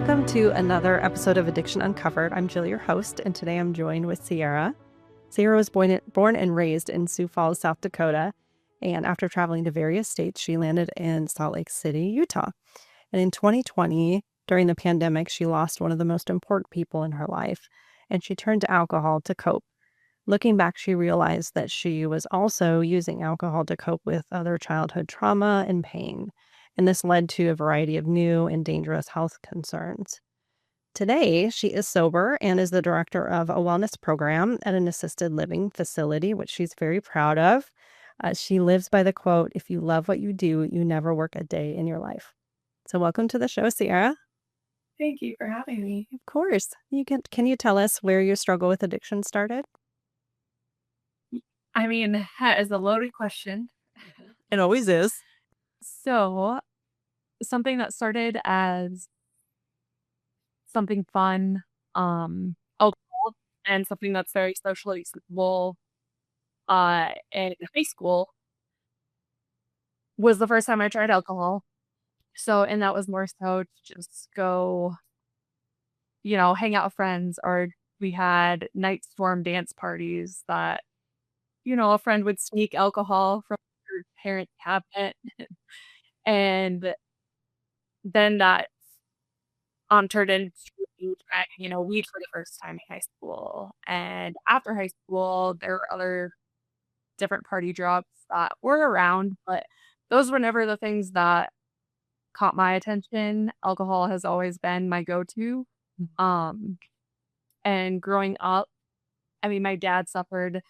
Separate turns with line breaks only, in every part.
Welcome to another episode of Addiction Uncovered. I'm Jill, your host, and today I'm joined with Cierra. Cierra was born and raised in Sioux Falls, South Dakota, and after traveling to various states, she landed in Salt Lake City, Utah. And in 2020, during the pandemic, she lost one of the most important people in her life, and she turned to alcohol to cope. Looking back, she realized that she was also using alcohol to cope with other childhood trauma and pain, and this led to a variety of new and dangerous health concerns. Today, she is sober and is the director of a wellness program at an assisted living facility, which she's very proud of. She lives by the quote, "If you love what you do, you never work a day in your life." So welcome to the show, Cierra.
Thank you for having me.
Of course. Can you tell us where your struggle with addiction started?
I mean, that is a loaded question.
It always is.
So, something that started as something fun, alcohol, and something that's very socially acceptable, in high school was the first time I tried alcohol. And that was more so to just go, hang out with friends, or we had night storm dance parties that, a friend would sneak alcohol from her parents' cabinet. And then that turned into weed for the first time in high school. And after high school, there were other different party drops that were around, but those were never the things that caught my attention. Alcohol has always been my go-to. And growing up, I mean, my dad suffered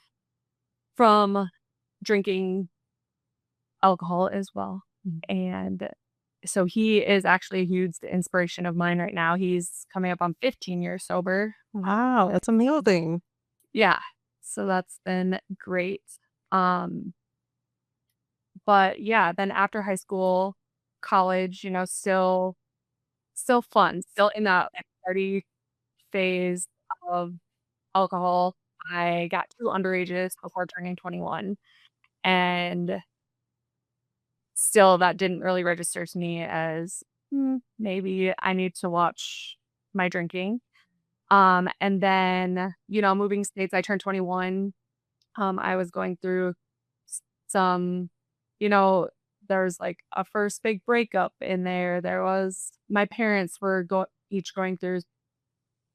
from drinking alcohol as well. And so he is actually a huge inspiration of mine right now. He's coming up on 15 years sober.
Wow, that's amazing.
Yeah. So that's been great. But yeah, then after high school, college, still fun, still in that party phase of alcohol. I got 2 underages before turning 21, and still that didn't really register to me as, maybe I need to watch my drinking. And then, moving states, I turned 21. I was going through some, there's like a first big breakup in there. There was my parents were each going through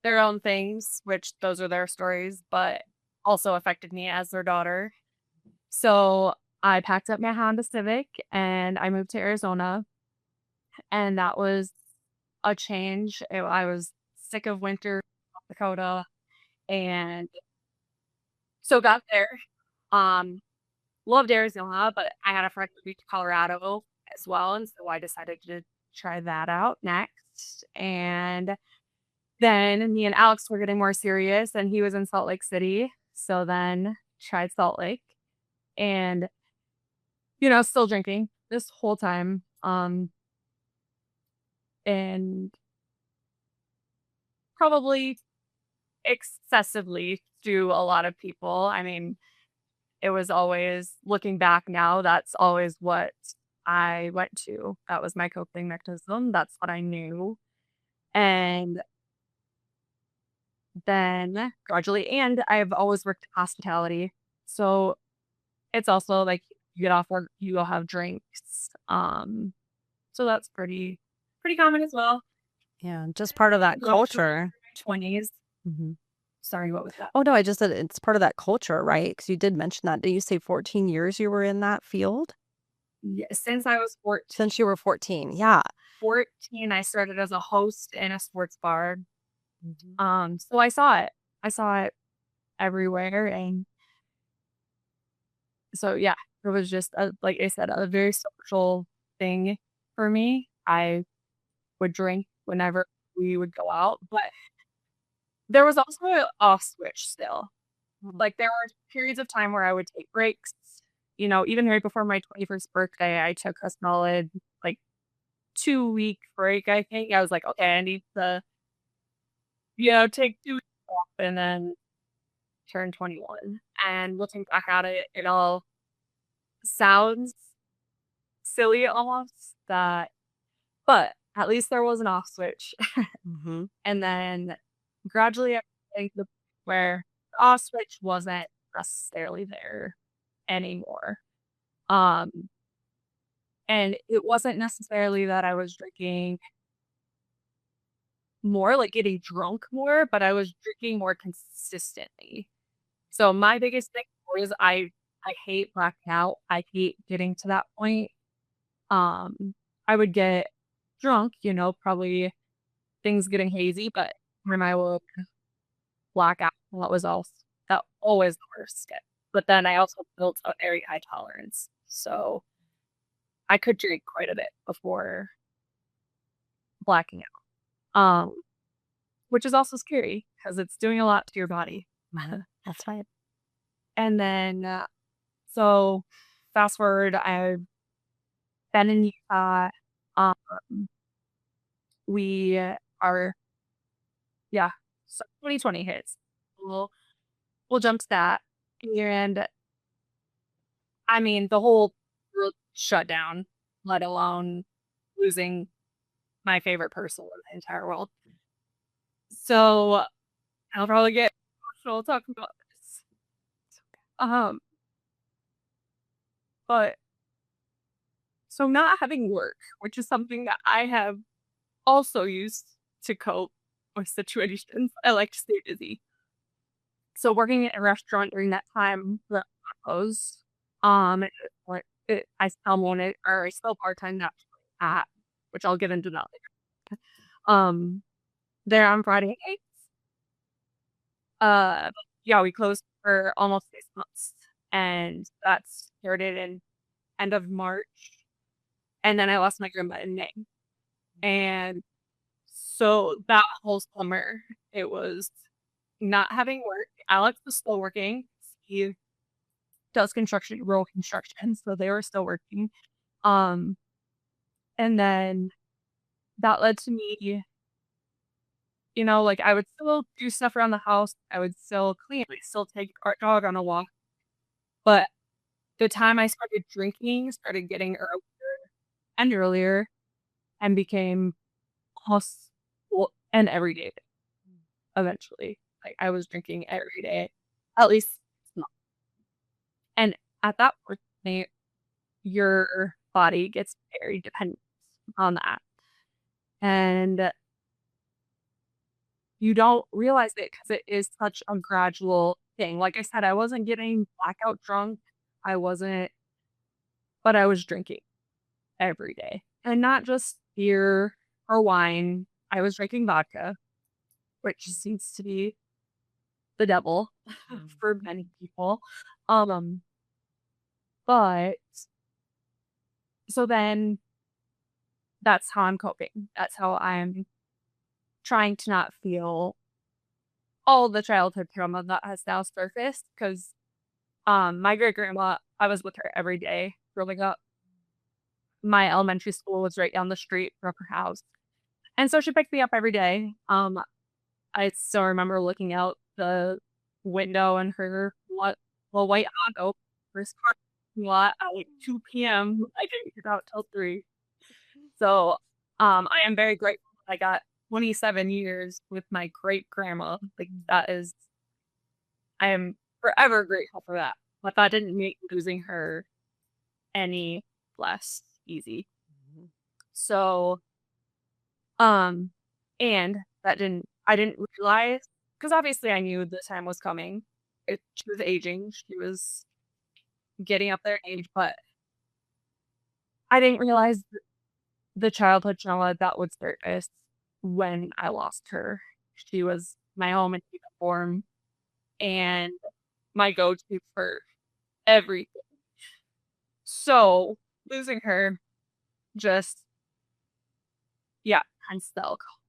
their own things, which those are their stories, but also affected me as their daughter. So I packed up my Honda Civic and I moved to Arizona, and that was a change. I was sick of winter, South Dakota, and so got there. Um, Loved Arizona, but I had a friend who moved to Colorado as well, and so I decided to try that out next. And then me and Alex were getting more serious, and he was in Salt Lake City, so then tried Salt Lake, and still drinking this whole time, and probably excessively to a lot of people. I mean, it was always, looking back now, that's always what I went to. That was my coping mechanism. That's what I knew. And then gradually, and I've always worked hospitality. So it's also like you get off work, you go have drinks. So that's pretty common as well.
Yeah, just part of that culture.
20s.
Mhm.
Sorry, what was that?
Oh, no, I just said it's part of that culture, right? Because you did mention that. Did you say 14 years you were in that field?
Yeah, since I was 14.
Since you were 14, yeah.
14, I started as a host in a sports bar. So I saw it. I saw it everywhere, and so yeah, it was just like I said, a very social thing for me. I would drink whenever we would go out, but there was also an off switch still. Like, there were periods of time where I would take breaks. Even right before my 21st birthday, I took a solid, like, 2-week break, I think. I was like, "Okay, I need to, take 2 weeks off and then turn 21." And looking back at it, it all sounds silly almost, but at least there was an off switch.
Mm-hmm.
And then gradually I getting to the point where the off switch wasn't necessarily there anymore. Um, and it wasn't necessarily that I was drinking more, like getting drunk more, but I was drinking more consistently. So my biggest thing was I hate blacking out. I hate getting to that point. I would get drunk, probably things getting hazy, but when I would black out, that always the worst. But then I also built a very high tolerance, so I could drink quite a bit before blacking out. Which is also scary because it's doing a lot to your body.
That's right.
And then, so fast forward, I've been in Utah. Um, we are, yeah. So 2020 hits. We'll jump to that. And I mean, the whole world shut down, let alone losing my favorite person in the entire world. So I'll probably get emotional talking about this. Um, but so not having work, which is something that I have also used to cope with situations. I like to stay busy. So working at a restaurant during that time that closed, I still part-time at, which I'll get into that later. There on Friday nights. Yeah, we closed for almost 6 months, and that started in end of March, and then I lost my grandma in May. And so that whole summer, it was not having work. Alex was still working. He does rural construction, so they were still working. And then that led to me, like I would still do stuff around the house. I would still clean. I would still take our dog on a walk. But the time I started drinking started getting earlier and became almost an everyday thing eventually. Like I was drinking every day, at least not. And at that point, your body gets very dependent on that. And you don't realize it because it is such a gradual thing. Like I said, I wasn't getting blackout drunk. I wasn't, but I was drinking every day. And not just beer or wine. I was drinking vodka, which seems to be the devil for many people. But so then that's how I'm coping. That's how I'm trying to not feel all the childhood trauma that has now surfaced. Because my great grandma, I was with her every day growing up. My elementary school was right down the street from her house. And so she picked me up every day. I still remember looking out the window in her white Honda first parking lot at like 2 p.m. I didn't get out till 3. So I am very grateful that I got 27 years with my great grandma. Like I am forever grateful for that. But that didn't make losing her any less easy. So and I didn't realize, because obviously I knew the time was coming. She was aging, she was getting up there in age, but I didn't realize the childhood trauma that would surface when I lost her. She was my home in form and my go-to for everything. So losing her just, yeah, hence the alcohol.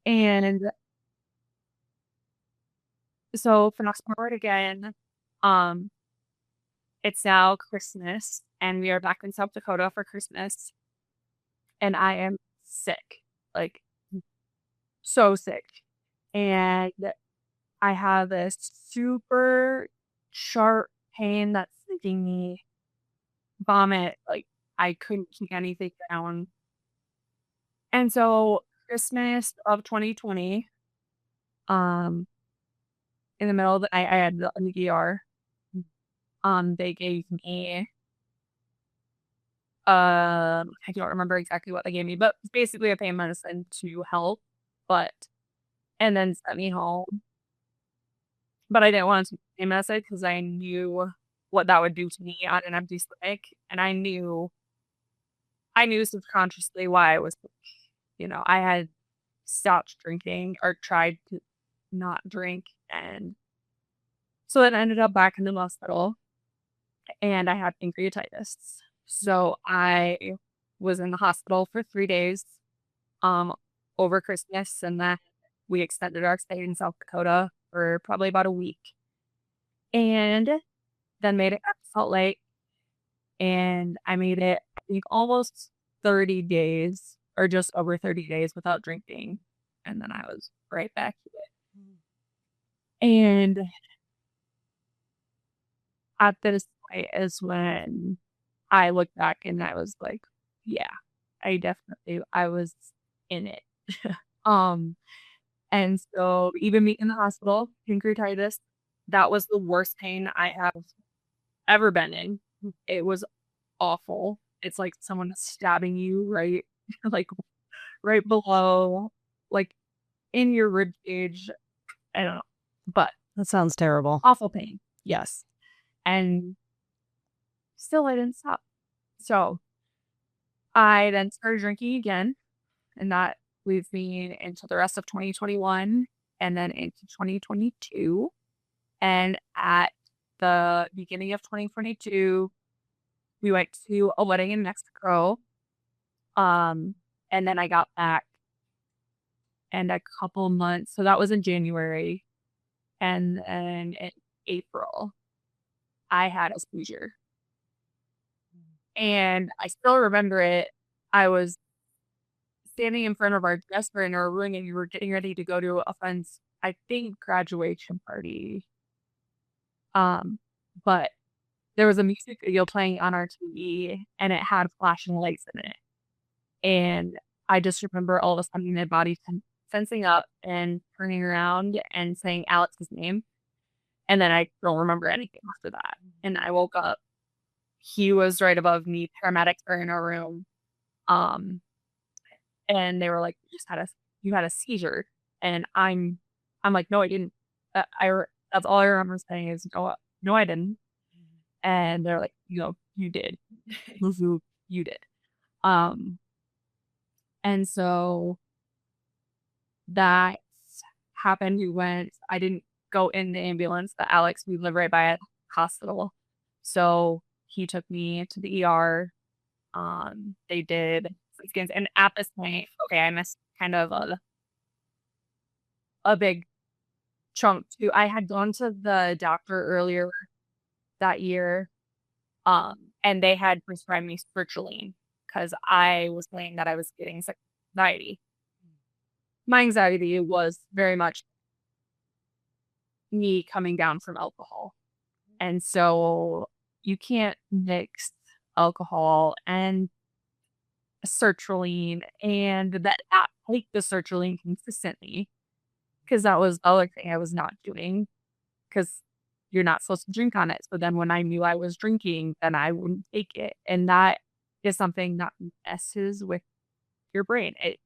And so fast forward again, it's now Christmas and we are back in South Dakota for Christmas and I am sick, like so sick. And I have this super sharp pain that's making me vomit. Like I couldn't keep anything down. And so Christmas of 2020, um, in the middle of the night, I had an ER. They gave me, I don't remember exactly what they gave me, but basically a pain medicine to help, but, and then sent me home. But I didn't want to take the pain medicine because I knew what that would do to me on an empty stomach. And I knew subconsciously why I was sick. I had stopped drinking or tried to not drink. And so then I ended up back in the hospital and I had pancreatitis. So I was in the hospital for 3 days um, over Christmas. And then we extended our stay in South Dakota for probably about a week. And then made it back to Salt Lake. And I made it, I think, almost 30 days or just over 30 days without drinking. And then I was right back to it. And at this point is when I looked back and I was like, yeah, I was in it. Um, and so even me in the hospital, pancreatitis, that was the worst pain I have ever been in. It was awful. It's like someone stabbing you right, like right below, like in your rib cage. I don't know, but
That sounds terrible.
awful pain. Yes. And still I didn't stop. So I then started drinking again, and that leads me into the rest of 2021 and then into 2022. And at the beginning of 2022, we went to a wedding in Mexico. And then I got back and a couple months. So that was in January. And then in April, I had a seizure. And I still remember it. I was standing in front of our best friend in our room and we were getting ready to go to a friend's, I think, graduation party. But there was a music video playing on our TV and it had flashing lights in it. And I just remember all of a sudden my body sensing up and turning around and saying Alex's name. And then I don't remember anything after that. And I woke up. He was right above me. Paramedics were in our room. And they were like, you had a seizure. And I'm like, no, I didn't. That's all I remember saying is, no, I didn't. And they're like, you did. You did. And so that happened. I didn't go in the ambulance, but Alex, we live right by a hospital. So he took me to the ER. They did scans. And at this point, okay, I missed kind of a big chunk too. I had gone to the doctor earlier that year. And they had prescribed me sertraline because I was saying that I was getting anxiety. My anxiety was very much me coming down from alcohol. And so you can't mix alcohol and sertraline and that not take the sertraline consistently because that was the other thing I was not doing because you're not supposed to drink on it. So then when I knew I was drinking, then I wouldn't take it. And that is something that messes with your brain. It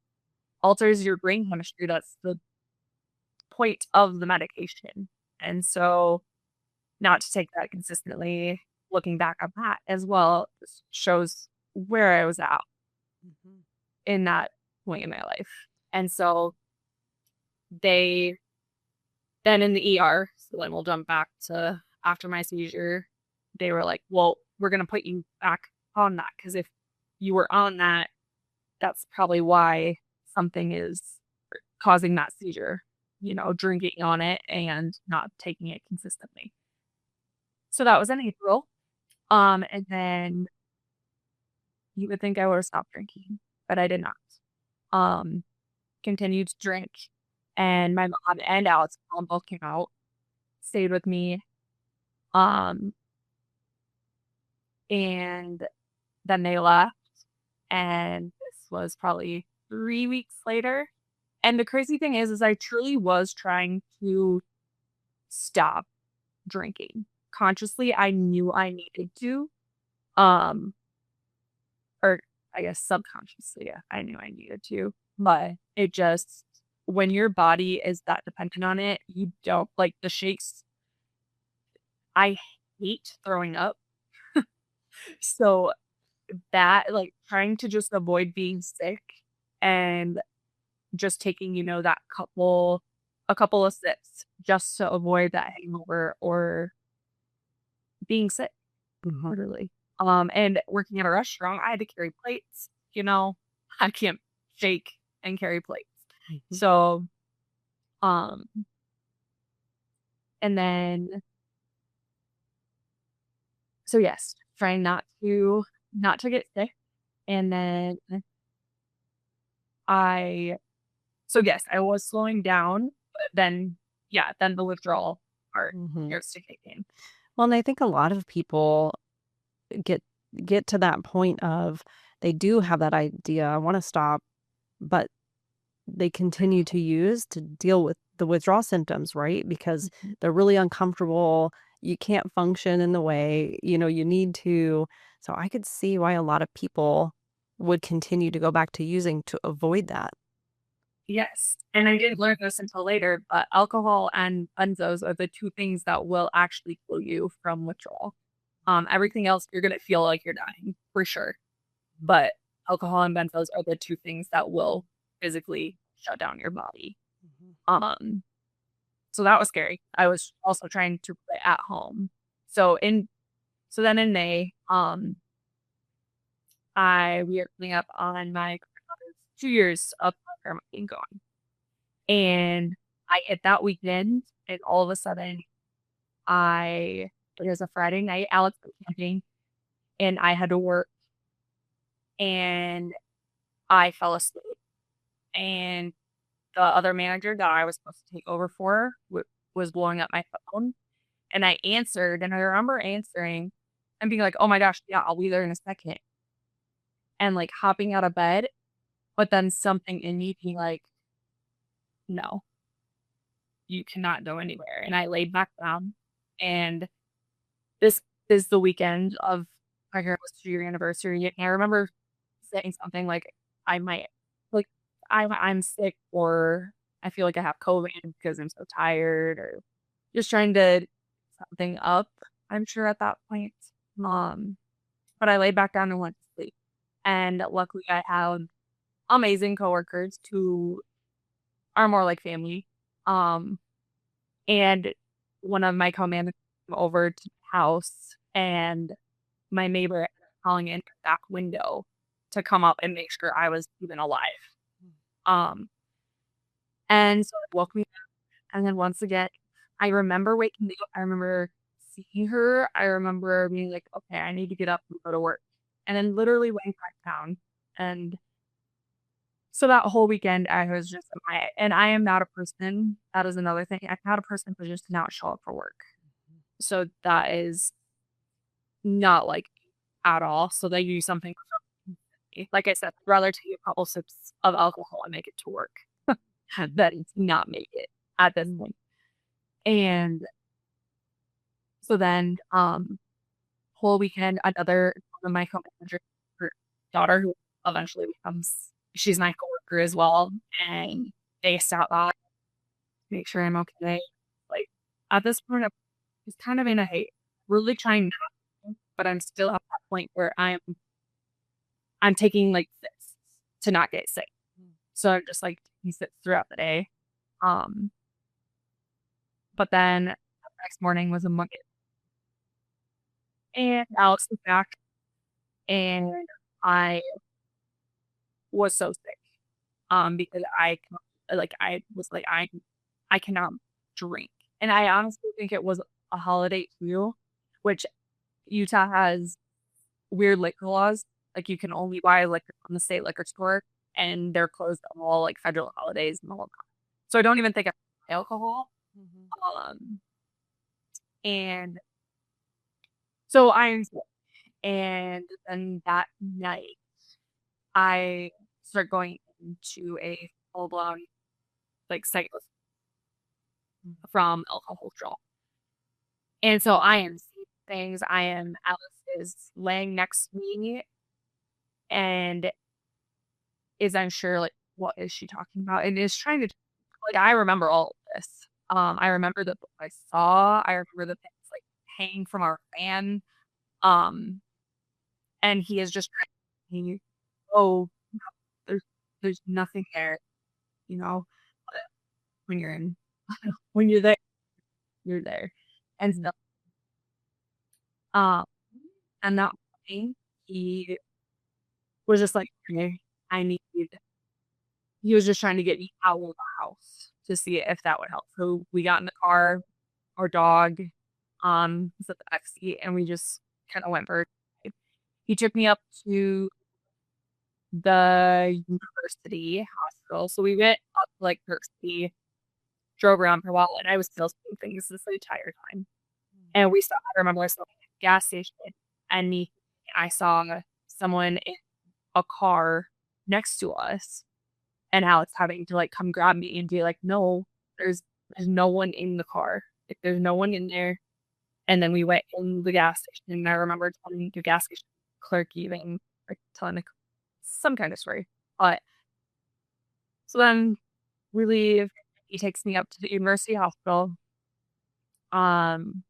alters your brain chemistry. That's the point of the medication. And so not to take that consistently, looking back on that as well, shows where I was at in that point in my life. And so they then in the ER, so then we'll jump back to after my seizure, they were like, well, we're going to put you back on that because if you were on that, that's probably why something is causing that seizure, drinking on it and not taking it consistently. So that was in April. And then you would think I would have stopped drinking, but I did not. Continued to drink. And my mom and Alex's mom both came out, stayed with me. And then they left. And this was probably 3 weeks later. And the crazy thing is I truly was trying to stop drinking. Consciously, I knew I needed to. Um, or I guess subconsciously, I knew I needed to. But it just, when your body is that dependent on it, you don't like the shakes. I hate throwing up. So that, like, trying to just avoid being sick and just taking, that a couple of sips just to avoid that hangover or being sick,
Mhm.
literally. And working at a restaurant, I had to carry plates, I can't shake and carry plates.
Mhm.
So, um, and then, so yes, trying not to get sick. And then I so yes, I was slowing down, but then, yeah, then the withdrawal part
Mhm.
starts to kick in.
Well, and I think a lot of people get get to that point of they do have that idea, "I wanna stop," but they continue to use to deal with the withdrawal symptoms, right? Because
Mhm.
they're really uncomfortable. You can't function in the way, you need to. So I could see why a lot of people would continue to go back to using to avoid that.
Yes, and I didn't learn this until later, but alcohol and benzos are the 2 things that will actually kill you from withdrawal. Everything else, you're gonna feel like you're dying, for sure, but alcohol and benzos are the 2 things that will physically shut down your body.
Mhm.
Um, so that was scary. I was also trying to play at home. So in so then in May, we are coming up on my grandmother's 2 years of her being gone. And I hit that weekend, and all of a sudden, it was a Friday night, Alex went camping, and I had to work, and I fell asleep. And the other manager that I was supposed to take over for was blowing up my phone, and I answered, and I remember answering and being like, "Oh my gosh, yeah, I'll be there in a second," and like hopping out of bed, but then something in me being like, "No, you cannot go anywhere." And I laid back down, and this is the weekend of my grandma's 2-year anniversary, and I remember saying something like, I might like, I'm sick, or I feel like I have COVID because I'm so tired, or just trying to something up, I'm sure at that point. Um, but I laid back down and went to sleep. And luckily I have amazing coworkers who are more like family. Um, and one of my co-managers came over to the house, and my neighbor ended up calling in the back window to come up and make sure I was even alive. Um, and so it woke me up, and then once again, I remember waking up, I remember seeing her, I remember being like, "Okay, I need to get up and go to work," and then literally laying back down, and so that whole weekend, I was just and I am not a person, that is another thing, I'm not a person who just not show up for work. So that is not like at all, so they use something like I said, I'd rather take a couple sips of alcohol and make it to work than not make it at this point. And so then, whole weekend, another one of my co-managers, her daughter, who eventually she's my coworker as well, and they stopped by to make sure I'm okay. Like, at this point, I'm just kind of in a hate, really trying not to, but I'm still at that point where I'm taking, like, sips to not get sick. So I'm just, like, taking sips throughout the day. Um, but then the next morning was a Monday, and Alex was back, and I was so sick, because I was like, I cannot drink, and I honestly think it was a holiday too, which Utah has weird liquor laws, like, you can only buy liquor from the state liquor store, and they're closed on all, like, federal holidays and all of that. So I don't even think I have alcohol,
Mhm.
um, and so I'm sick, and then that night, I start going into a full-blown, like, cycle from alcohol withdrawal. And so I am seeing things. Alice is laying next to me and is unsure, like, what is she talking about? And is trying to, like, I remember all of this. I remember the book I saw. I remember the things, like, hanging from our fan. Um, and he is just trying, oh, there's nothing there, you know, but when you're in, when you're there, you're there. And so, um, and that morning, he was just like, okay, I need, he was just trying to get me out of the house to see if that would help. So we got in the car, our dog, was at the back seat, and we just kind of went for a drive. He took me up to the university hospital. So we went up to, like, University, drove around for a while, and I was still seeing things this entire time. And I remember I saw a gas station, and I saw someone in a car next to us, and Alex having to, like, come grab me and be like, "No, there's no one in the car. Like, there's no one in there." And then we went in the gas station, and I remember telling the gas station clerk even, like, telling some kind of story. But so then we leave. He takes me up to the university hospital. Um,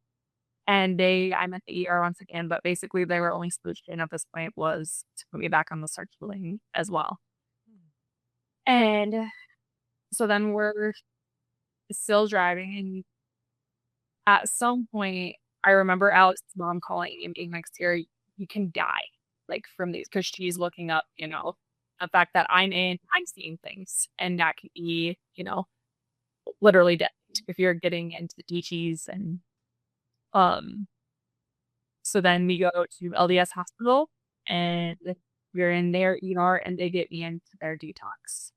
and I'm at the ER once again, but basically they were only solution at this point was to put me back on the sertraline as well. And so then we're still driving, and at some point, I remember Alex's mom calling me and being like, "Sierra, you can die, like, from these," because she's looking up, the fact that I'm seeing things, and that could be, literally death if you're getting into DTs. And um, so then we go to LDS hospital, and we're in their ER, and they get me into their detox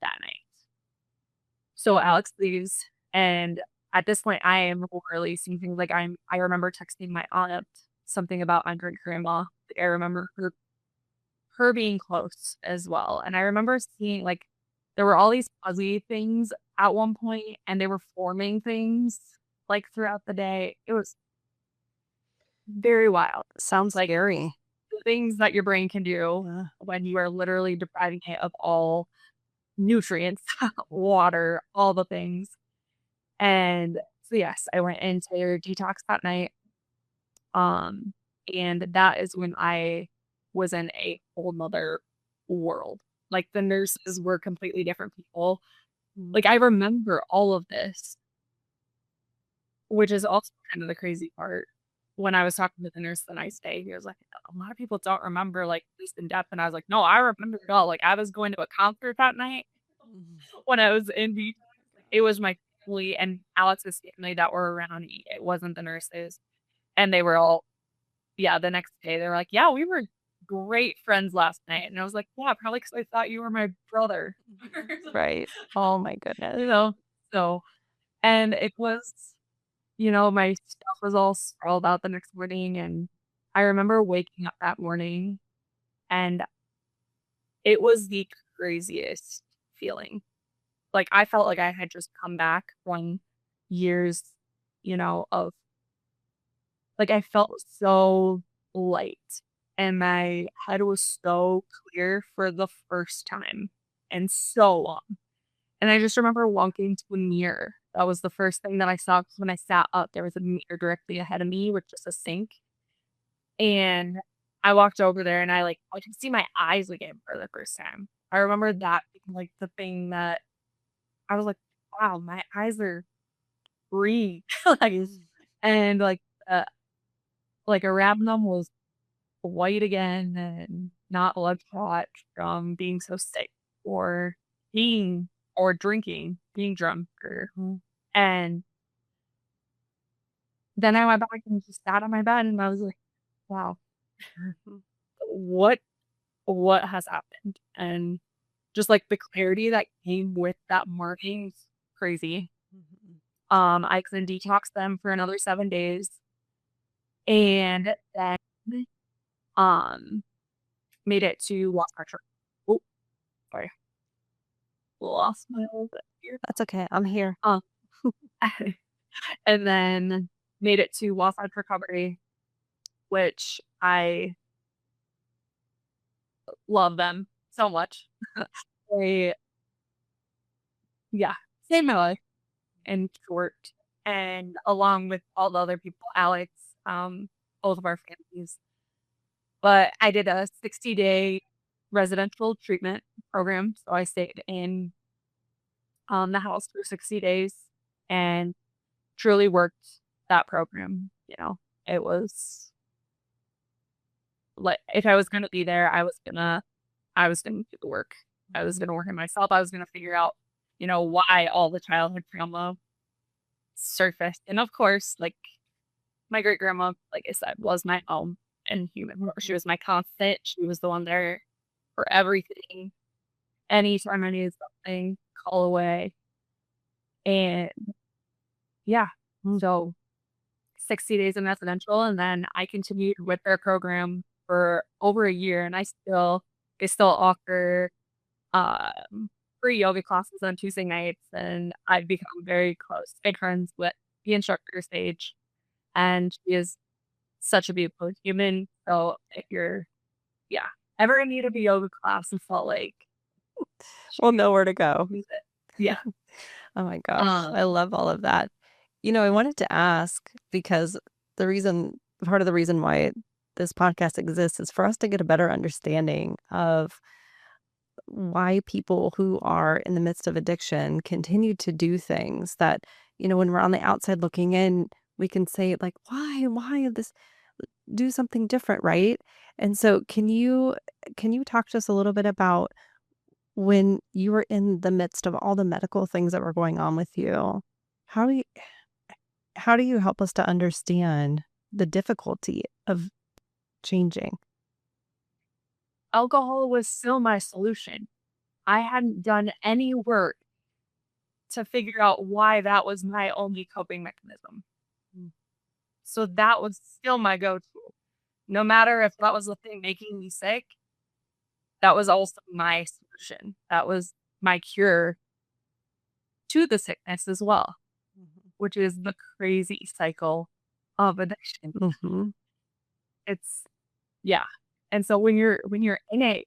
that night. So Alex leaves, and at this point, I am really seeing things. Like, I remember texting my aunt something about my great grandma. I remember her being close as well, and I remember seeing, like, there were all these fuzzy things at one point, and they were forming things, like, throughout the day. It was very wild.
Sounds
Like,
scary.
the things that your brain can do when you are literally depriving it of all nutrients, water, all the things. And so, yes, I went into detox that night. Um, and that is when I was in a whole nother world. Like, the nurses were completely different people. Like, I remember all of this, which is also kind of the crazy part. When I was talking to the nurse the next day, he was like, "A lot of people don't remember, like, this in depth." And I was like, "No, I remember it all." Like, I was going to a concert that night when I was in detox. It was my family and Alex's family that were around me. It wasn't the nurses. And they were all, yeah, the next day, they were like, "Yeah, we were great friends last night." And I was like, "Yeah, probably because I thought you were my brother."
Right. Oh my goodness.
You know? So, and it was, my stuff was all sprawled out the next morning. And I remember waking up that morning, and it was the craziest feeling. Like, I felt like I had just come back from years, of, like, I felt so light, and my head was so clear for the first time in so long. And I just remember walking to a mirror. That was the first thing that I saw, 'cause when I sat up, there was a mirror directly ahead of me with just a sink. And I walked over there, and I could see my eyes again for the first time. I remember that being, like, the thing that I was like, "Wow, my eyes are free." Like, and, uh, around was white again and not bloodshot from being so sick or being or drinking, being drunk. And then I went back and just sat on my bed, and I was like, "Wow, what has happened?" And just, like, the clarity that came with that morning is crazy. I couldn't detox them for another 7 days, and then, um, made it to Lost Archer. Oh, sorry. lost my little bit here.
That's okay. I'm here.
Um, and then made it to Wasatch Recovery, which I love them so much. They, yeah, saved my life in short. And along with all the other people, Alex, both of our families. But I did a 60-day residential treatment program. So I stayed in the house for 60 days and truly worked that program. It was like if I was gonna be there, I was gonna do the work. I was gonna work it myself. I was gonna figure out, why all the childhood trauma surfaced. And of course, like my great grandma, like I said, was my home and human. She was my constant. She was the one there for everything. Anytime I needed something, call away. And yeah, so 60 days in residential, and then I continued with their program for over a year, and they still offer free yoga classes on Tuesday nights, and I've become very close, big friends with the instructor Sage, and she is such a beautiful human. So if you're, yeah, ever in need of a yoga class in Salt Lake,
We'll know where to go.
use it. Yeah.
Oh my gosh. I love all of that. I wanted to ask because part of the reason why this podcast exists is for us to get a better understanding of why people who are in the midst of addiction continue to do things that, when we're on the outside looking in, we can say like, why this, do something different, right? And so can you talk to us a little bit about when you were in the midst of all the medical things that were going on with you, how do you how do you help us to understand the difficulty of changing?
Alcohol was still my solution. I hadn't done any work to figure out why that was my only coping mechanism. So that was still my go-to. No matter if that was the thing making me sick, that was also my solution. That was my cure to the sickness as well, which is the crazy cycle of addiction.
Mm-hmm.
It's yeah. And so when you're in it,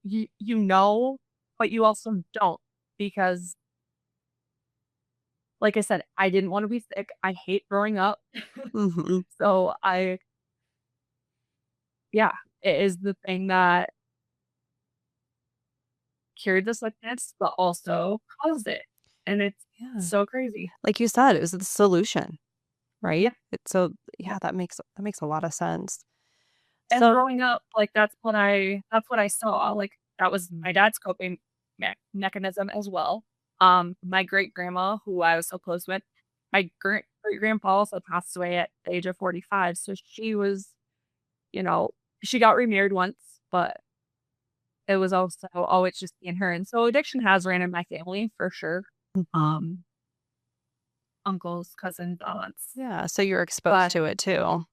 you know, but you also don't because like I said, I didn't want to be sick. I hate throwing up.
Mm-hmm.
So yeah, it is the thing that cured the sickness, but also caused it. And it's
Yeah.
so crazy.
Like you said, it was the solution, right?
Yeah.
Yeah, that makes a lot of sense.
And
So,
growing up, like that's what I saw. Like that was my dad's coping mechanism as well. My great grandma, who I was so close with, my great grandpa also passed away at the age of 45. So she was, you know, she got remarried once, but it was also always just me and her. And so addiction has ran in my family for sure. Um, uncles, cousins, aunts.
yeah, so you're exposed
But
to it too.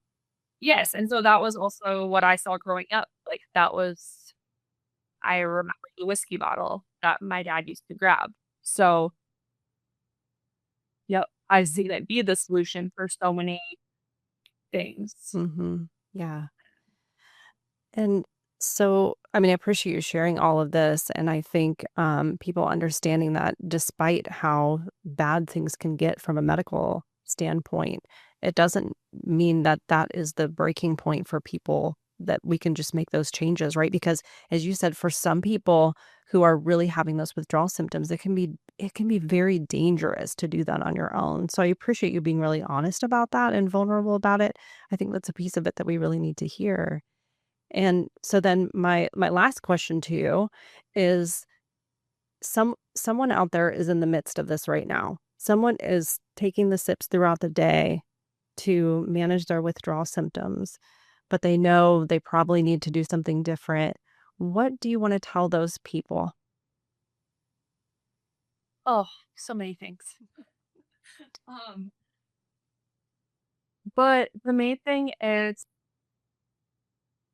yes, and so that was also what I saw growing up. Like that was I remember the whiskey bottle that my dad used to grab. So, yep, I've seen it be the solution for so many things.
Mm-hmm. Yeah. And so, I mean, I appreciate you sharing all of this. And I think people understanding that despite how bad things can get from a medical standpoint, it doesn't mean that that is the breaking point for people that we can just make those changes, right? Because as you said, for some people who are really having those withdrawal symptoms, it can be very dangerous to do that on your own. So I appreciate you being really honest about that and vulnerable about it. I think that's a piece of it that we really need to hear. And so then my last question to you is someone out there is in the midst of this right now. Someone is taking the sips throughout the day to manage their withdrawal symptoms, but they know they probably need to do something different. What do you want to tell those people?
Oh, so many things. Um, but the main thing is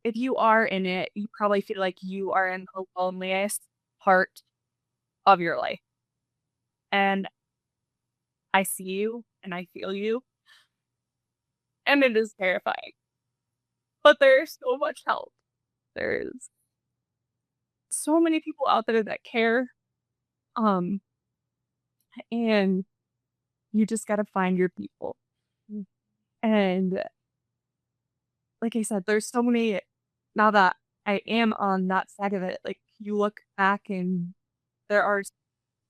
if you are in it, you probably feel like you are in the loneliest part of your life. And I see you and I feel you. And it is terrifying. But there's so much help. There's so many people out there that care. And you just gotta find your people. And like I said, there's so many now that I am on that side of it, like you look back and there are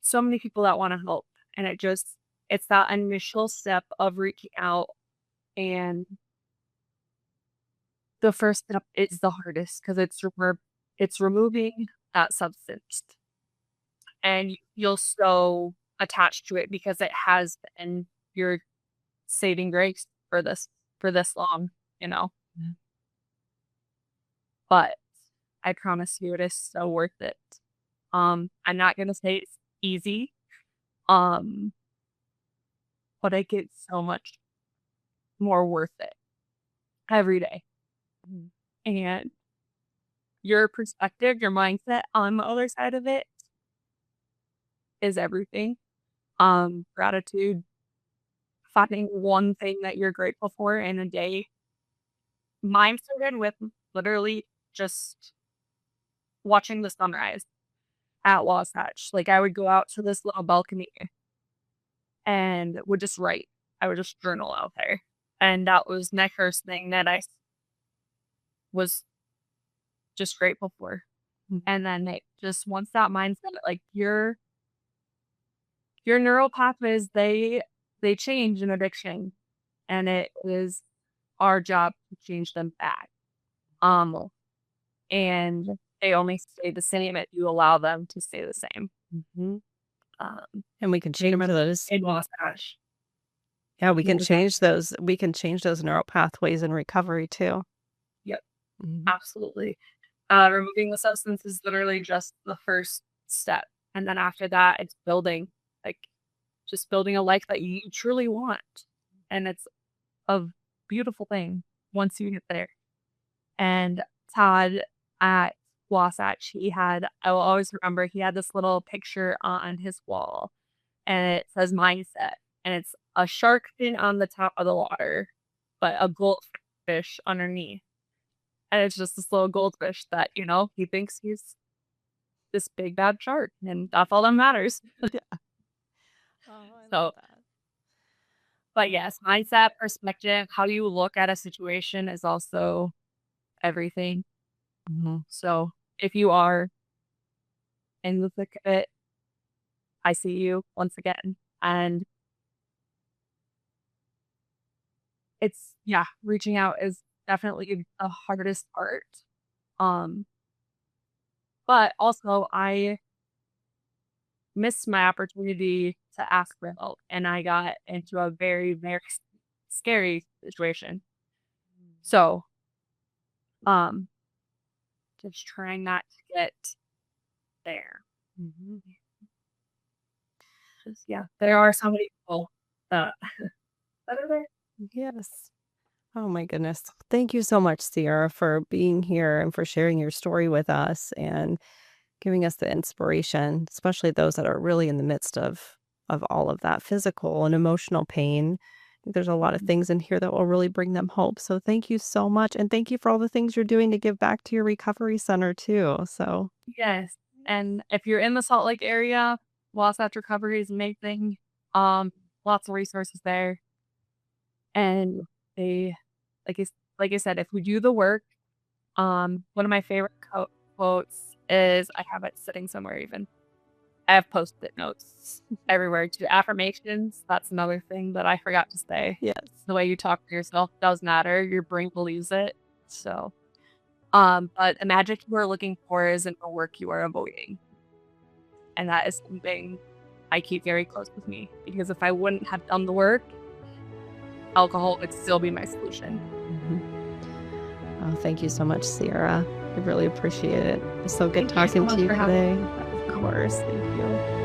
so many people that want to help. And it's that initial step of reaching out. And the first step is the hardest because it's removing that substance. And you feel so attached to it because it has been your saving grace for this long, you know.
Yeah.
But I promise you it is so worth it. I'm not gonna say it's easy. But I get so much more worth it every day. And your perspective, your mindset on the other side of it is everything. Gratitude, finding one thing that you're grateful for in a day. Mine started with literally just watching the sunrise at Wasatch. Like I would go out to this little balcony and would just write. I would just journal out there. And that was my first thing that I was just grateful for. And then once that mindset, like your neural pathways, they change in addiction. And it is our job to change them back. And they only stay the same if you allow them to stay the same.
And we can change those.
In Wasatch.
Yeah, we can change those. We can change those neural pathways in recovery too.
Yep, absolutely. Removing the substance is literally just the first step. And then after that, it's building, like just building a life that you truly want. And it's a beautiful thing once you get there. And Todd at Wasatch, I will always remember, he had this little picture on his wall and it says mindset. And it's a shark fin on the top of the water, but a goldfish underneath. And it's just this little goldfish that, he thinks he's this big bad shark. And that's all that matters.
Yeah.
So, but yes, mindset, perspective, how you look at a situation is also everything. So if you are in the thick of it, I see you once again. And reaching out is definitely the hardest part. But also I missed my opportunity to ask for help and I got into a very, very scary situation. So, just trying not to get there. There are so many people that are there.
Yes. Oh my goodness. Thank you so much, Cierra, for being here and for sharing your story with us and giving us the inspiration, especially those that are really in the midst of all of that physical and emotional pain. I think there's a lot of things in here that will really bring them hope. So thank you so much. And thank you for all the things you're doing to give back to your recovery center too. So
yes. And if you're in the Salt Lake area, Wasatch Recovery is amazing. Lots of resources there. And they, like I said, if we do the work, one of my favorite quotes is, I have it sitting somewhere even. I have Post-it notes everywhere too. Affirmations, that's another thing that I forgot to say.
yes.
The way you talk to yourself does matter. Your brain believes it. So, but the magic you are looking for is in the work you are avoiding. And that is something I keep very close with me, because if I wouldn't have done the work, alcohol would still be my solution.
Oh, thank you so much, Cierra. I really appreciate it. It's so good talking to you today.
Of course. Thank you.